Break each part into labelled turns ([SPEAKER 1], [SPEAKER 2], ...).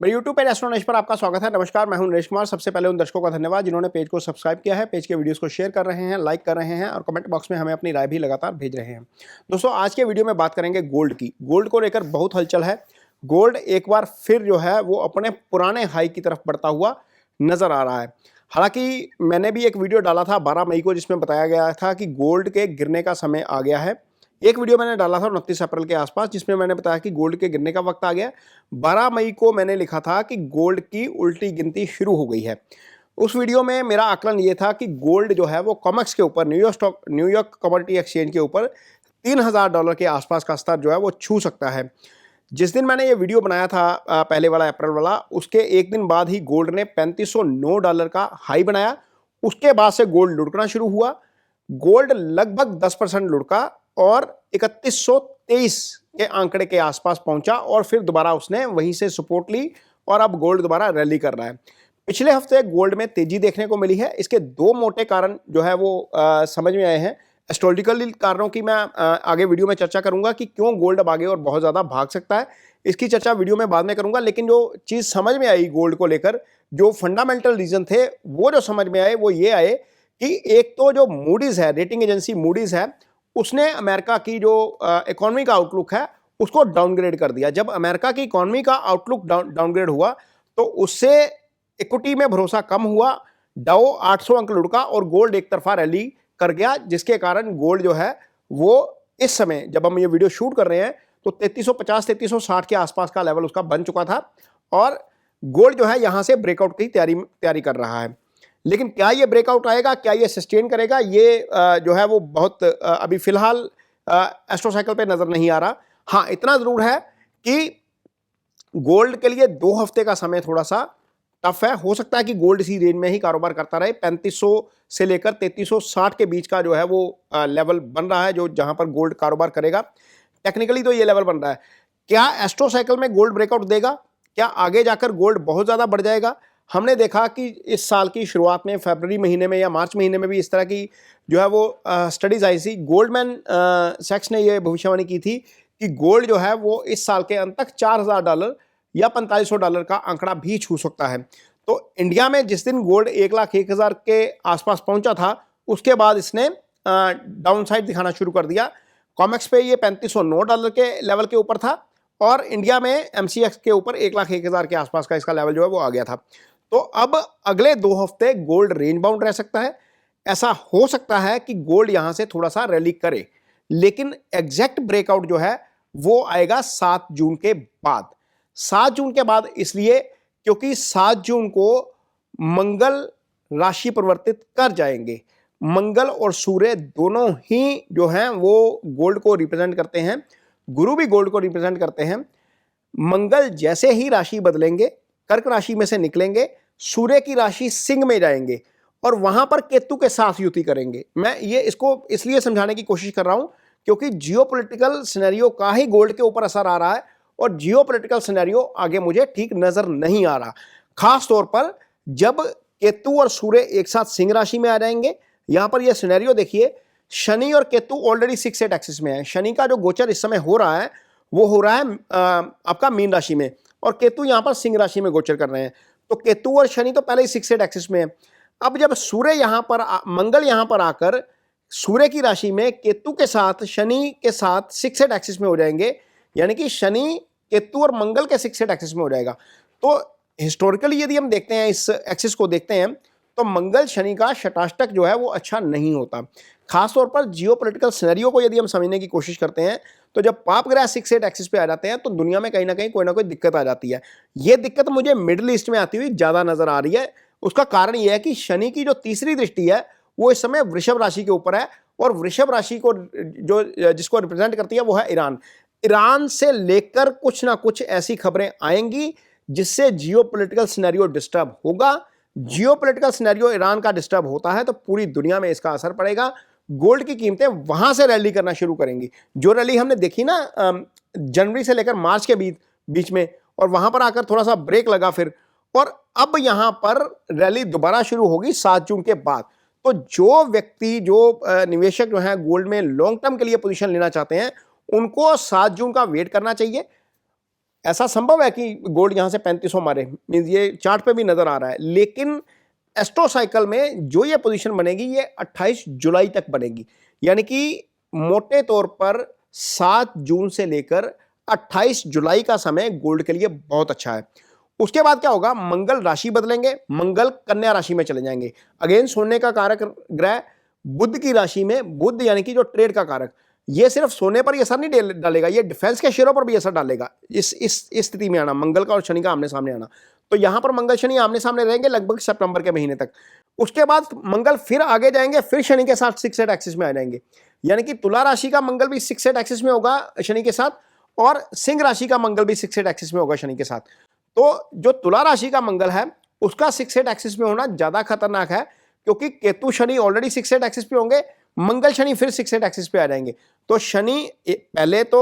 [SPEAKER 1] मेरे YouTube page astro पर आपका स्वागत है। नमस्कार, मैं हूं नरेश कुमार। सबसे पहले उन दर्शकों का धन्यवाद जिन्होंने पेज को सब्सक्राइब किया है, पेज के वीडियोस को शेयर कर रहे हैं, लाइक कर रहे हैं और कमेंट बॉक्स में हमें अपनी राय भी लगातार भेज रहे हैं। दोस्तों, आज के वीडियो में बात करेंगे गोल्ड की। गोल्ड को लेकर बहुत हलचल है। गोल्ड एक बार फिर जो है वो अपने पुराने हाई की तरफ बढ़ता हुआ नजर आ रहा है। हालांकि मैंने भी एक वीडियो डाला था 12 मई को, जिसमें बताया गया था कि गोल्ड के गिरने का समय आ गया है। एक वीडियो मैंने डाला था 29 अप्रैल के आसपास, जिसमें मैंने बताया कि गोल्ड के गिरने का वक्त आ गया। 12 मई को मैंने लिखा था कि गोल्ड की उल्टी गिनती शुरू हो गई है। उस वीडियो में मेरा आकलन ये था कि गोल्ड जो है वो कॉमेक्स के ऊपर, न्यूयॉर्क कमोडिटी एक्सचेंज के ऊपर $3000 के आसपास का स्तर जो है वो छू सकता है। जिस दिन मैंने ये वीडियो बनाया था पहले वाला, अप्रैल वाला, उसके एक दिन बाद ही गोल्ड ने $3509 का हाई बनाया। उसके बाद से गोल्ड लुढ़कना शुरू हुआ। गोल्ड लगभग 10% लुढ़का और 3123 के आंकड़े के आसपास पहुंचा और फिर दोबारा उसने वहीं से सपोर्ट ली और अब गोल्ड दोबारा रैली कर रहा है। पिछले हफ्ते गोल्ड में तेजी देखने को मिली है। इसके दो मोटे कारण जो है वो समझ में आए हैं। एस्ट्रोलॉजिकल कारणों की मैं आगे वीडियो में चर्चा करूंगा कि क्यों गोल्ड अब आगे और बहुत ज़्यादा भाग सकता है। इसकी चर्चा वीडियो में बाद में करूंगा, लेकिन जो चीज़ समझ में आई गोल्ड को लेकर, जो फंडामेंटल रीजन थे वो जो समझ में आए वो ये आए कि एक तो जो मूडीज़ है, रेटिंग एजेंसी मूडीज़ है, उसने अमेरिका की जो इकोनॉमी का आउटलुक है उसको डाउनग्रेड कर दिया। जब अमेरिका की इकोनॉमी का आउटलुक डाउनग्रेड हुआ तो उससे इक्विटी में भरोसा कम हुआ। डाउ 800 अंक लुढ़का और गोल्ड एक तरफा रैली कर गया, जिसके कारण गोल्ड जो है वो इस समय जब हम ये वीडियो शूट कर रहे हैं तो 3350-3360 के आसपास का लेवल उसका बन चुका था और गोल्ड जो है यहां से ब्रेकआउट की तैयारी कर रहा है। लेकिन क्या ये ब्रेकआउट आएगा, क्या ये सस्टेन करेगा, ये जो है वो बहुत अभी फिलहाल एस्ट्रो साइकिल पे नजर नहीं आ रहा। हाँ, इतना जरूर है कि गोल्ड के लिए 2 हफ्ते का समय थोड़ा सा टफ है। हो सकता है कि गोल्ड इसी रेंज में ही कारोबार करता रहे। 3500 से लेकर 3360 के बीच का जो है वो लेवल बन रहा है, जो जहां पर गोल्ड कारोबार करेगा। टेक्निकली तो ये लेवल बन रहा है। क्या एस्ट्रो साइकिल में गोल्ड ब्रेकआउट देगा? क्या आगे जाकर गोल्ड बहुत ज्यादा बढ़ जाएगा? हमने देखा कि इस साल की शुरुआत में फरवरी महीने में या मार्च महीने में भी इस तरह की जो है वो स्टडीज आई थी। गोल्डमैन सैक्स ने यह भविष्यवाणी की थी कि गोल्ड जो है वो इस साल के अंत तक $4000 या $4500 का आंकड़ा भी छू सकता है। तो इंडिया में जिस दिन गोल्ड 1,01,000 के आसपास पहुंचा था, उसके बाद इसने डाउनसाइड दिखाना शुरू कर दिया। कॉमेक्स पे ये $3509 के लेवल के ऊपर था और इंडिया में एमसीएक्स के ऊपर 1,01,000 के आसपास का इसका लेवल जो है वो आ गया था। तो अब अगले 2 हफ्ते गोल्ड रेंज बाउंड रह सकता है। ऐसा हो सकता है कि गोल्ड यहां से थोड़ा सा रैली करे, लेकिन एग्जैक्ट ब्रेकआउट जो है वो आएगा 7 जून के बाद। 7 जून के बाद इसलिए क्योंकि 7 जून को मंगल राशि परिवर्तित कर जाएंगे। मंगल और सूर्य दोनों ही जो हैं वो गोल्ड को रिप्रेजेंट करते हैं। गुरु भी गोल्ड को रिप्रेजेंट करते हैं। मंगल जैसे ही राशि बदलेंगे, कर्क राशि में से निकलेंगे, सूर्य की राशि सिंह में जाएंगे और वहां पर केतु के साथ युति करेंगे। मैं ये इसको इसलिए समझाने की कोशिश कर रहा हूं क्योंकि जियोपॉलिटिकल सिनेरियो का ही गोल्ड के ऊपर असर आ रहा है और जियोपॉलिटिकल सिनेरियो आगे मुझे ठीक नजर नहीं आ रहा। खास तौर पर जब केतु और सूर्य एक साथ सिंह राशि में आ जाएंगे। यहां पर यह सिनेरियो देखिए, शनि और केतु ऑलरेडी 6-8 एक्सिस में है। शनि का जो गोचर इस समय हो रहा है वो हो रहा है आपका मीन राशि में और केतु यहां पर सिंह राशि में गोचर कर रहे हैं। तो केतु और शनि तो पहले ही 6-8 एक्सिस में है। अब जब सूर्य यहां पर मंगल यहां पर आकर सूर्य की राशि में केतु के साथ, शनि के साथ 6-8 एक्सिस में हो जाएंगे, यानी कि शनि केतु और मंगल के 6-8 एक्सिस में हो जाएगा। तो हिस्टोरिकली यदि हम देखते हैं, इस एक्सिस को देखते हैं, तो मंगल शनि का शटाष्टक जो है वो अच्छा नहीं होता। खासतौर पर जियोपॉलिटिकल सिनेरियो को यदि हम समझने की कोशिश करते हैं तो जब पाप ग्रह 6-8 एक्सिस पे आ जाते हैं तो दुनिया में कहीं ना कहीं कोई ना कोई दिक्कत आ जाती है। ये दिक्कत मुझे मिडिल ईस्ट में आती हुई ज्यादा नजर आ रही है। उसका कारण यह है कि शनि की जो तीसरी दृष्टि है वो इस समय वृषभ राशि के ऊपर है और वृषभ राशि को जो जिसको रिप्रेजेंट करती है वो है ईरान। ईरान से लेकर कुछ ना कुछ ऐसी खबरें आएंगी जिससे जियोपॉलिटिकल सिनेरियो डिस्टर्ब होगा। जियोपॉलिटिकल सिनेरियो ईरान का डिस्टर्ब होता है तो पूरी दुनिया में इसका असर पड़ेगा। गोल्ड की कीमतें वहां से रैली करना शुरू करेंगी। जो रैली हमने देखी ना जनवरी से लेकर मार्च के बीच में, और वहां पर आकर थोड़ा सा ब्रेक लगा फिर, और अब यहां पर रैली दोबारा शुरू होगी 7 जून के बाद। तो जो व्यक्ति, जो निवेशक जो है गोल्ड में लॉन्ग टर्म के लिए पोजीशन लेना चाहते हैं, उनको 7 जून का वेट करना चाहिए। ऐसा संभव है कि गोल्ड यहाँ से 3500 मारे, मींस ये चार्ट पे भी नजर आ रहा है, लेकिन एस्ट्रो साइकिल में जो ये पोजीशन बनेगी ये 28 जुलाई तक बनेगी, यानी कि मोटे तौर पर 7 जून से लेकर 28 जुलाई का समय गोल्ड के लिए बहुत अच्छा है। उसके बाद क्या होगा, मंगल राशि बदलेंगे, मंगल कन्या राशि में चले जाएंगे। अगेन सोने का कारक ग्रह बुध की राशि में, बुध यानी कि जो ट्रेड का कारक, ये सिर्फ सोने पर ही असर नहीं डालेगा, ये डिफेंस के शेयरों पर भी असर डालेगा। इस स्थिति में आना, मंगल का और शनि का आमने सामने आना, तो यहां पर मंगल शनि आमने सामने रहेंगे लगभग सितंबर के महीने तक। उसके बाद मंगल फिर आगे जाएंगे, फिर शनि के साथ 6 एक्सिस में आ जाएंगे, यानी कि तुला राशि का मंगल भी 6 एक्सिस में होगा शनि के साथ, और सिंह राशि का मंगल भी 6 एक्सिस में होगा शनि के साथ। तो जो तुला राशि का मंगल है उसका 6 एक्सिस में होना ज्यादा खतरनाक है, क्योंकि केतु शनि ऑलरेडी 6 एक्सिस पे होंगे, मंगल शनि फिर 6 एक्सिस पे आ जाएंगे। तो शनि पहले तो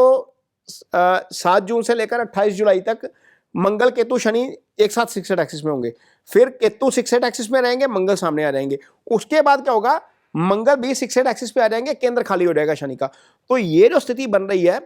[SPEAKER 1] 7 जून से लेकर 28 जुलाई तक मंगल केतु शनि एक साथ 6 एक्सिस में होंगे, फिर केतु 6 एक्सिस में रहेंगे, मंगल सामने आ जाएंगे। उसके बाद क्या होगा, मंगल भी 6 एक्सिस पे आ जाएंगे, केंद्र खाली हो जाएगा शनि का। तो ये जो स्थिति बन रही है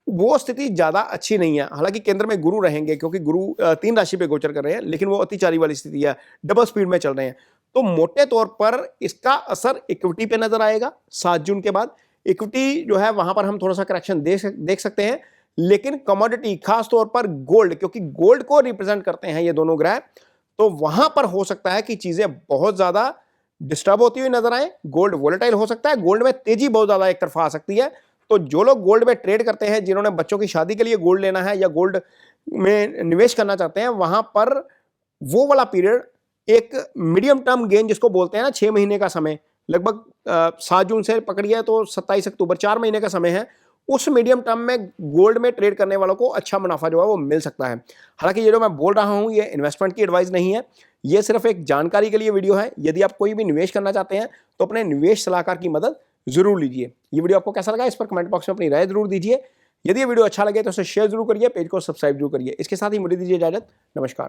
[SPEAKER 1] वो स्थिति ज्यादा अच्छी नहीं है। हालांकि केंद्र में गुरु रहेंगे, क्योंकि गुरु 3 राशि पे गोचर कर रहे हैं, लेकिन वो अतिचारी वाली स्थिति है, डबल स्पीड में चल रहे हैं। तो मोटे तौर पर इसका असर इक्विटी पे नजर आएगा 7 जून के बाद। इक्विटी जो है वहां पर हम थोड़ा सा करेक्शन देख सकते हैं, लेकिन कमोडिटी खास तौर पर गोल्ड, क्योंकि गोल्ड को रिप्रेजेंट करते हैं ये दोनों ग्रह, तो वहां पर हो सकता है कि चीजें बहुत ज्यादा डिस्टर्ब होती हुई नजर आए। गोल्ड वोलेटाइल हो सकता है, गोल्ड में तेजी बहुत ज्यादा एक तरफा आ सकती है। तो जो लोग गोल्ड में ट्रेड करते हैं, जिन्होंने बच्चों की शादी के लिए गोल्ड लेना है या गोल्ड में निवेश करना चाहते हैं, वहां पर वो वाला पीरियड एक मीडियम टर्म गेन जिसको बोलते हैं ना, 6 महीने का समय, लगभग 7 जून से पकड़िए तो 27 अक्टूबर, 4 महीने का समय है। उस मीडियम टर्म में गोल्ड में ट्रेड करने वालों को अच्छा मुनाफा जो है वो मिल सकता है। हालांकि ये जो मैं बोल रहा हूं ये इन्वेस्टमेंट की एडवाइस नहीं है, ये सिर्फ एक जानकारी के लिए वीडियो है। यदि आप कोई भी निवेश करना चाहते हैं तो अपने निवेश सलाहकार की मदद जरूर लीजिए। ये वीडियो आपको कैसा लगा इस पर कमेंट बॉक्स में अपनी राय जरूर दीजिए। यदि ये वीडियो अच्छा लगे तो उसे शेयर जरूर करिए, पेज को सब्सक्राइब जरूर करिए। इसके साथ ही मुझे दीजिए इजाजत, नमस्कार।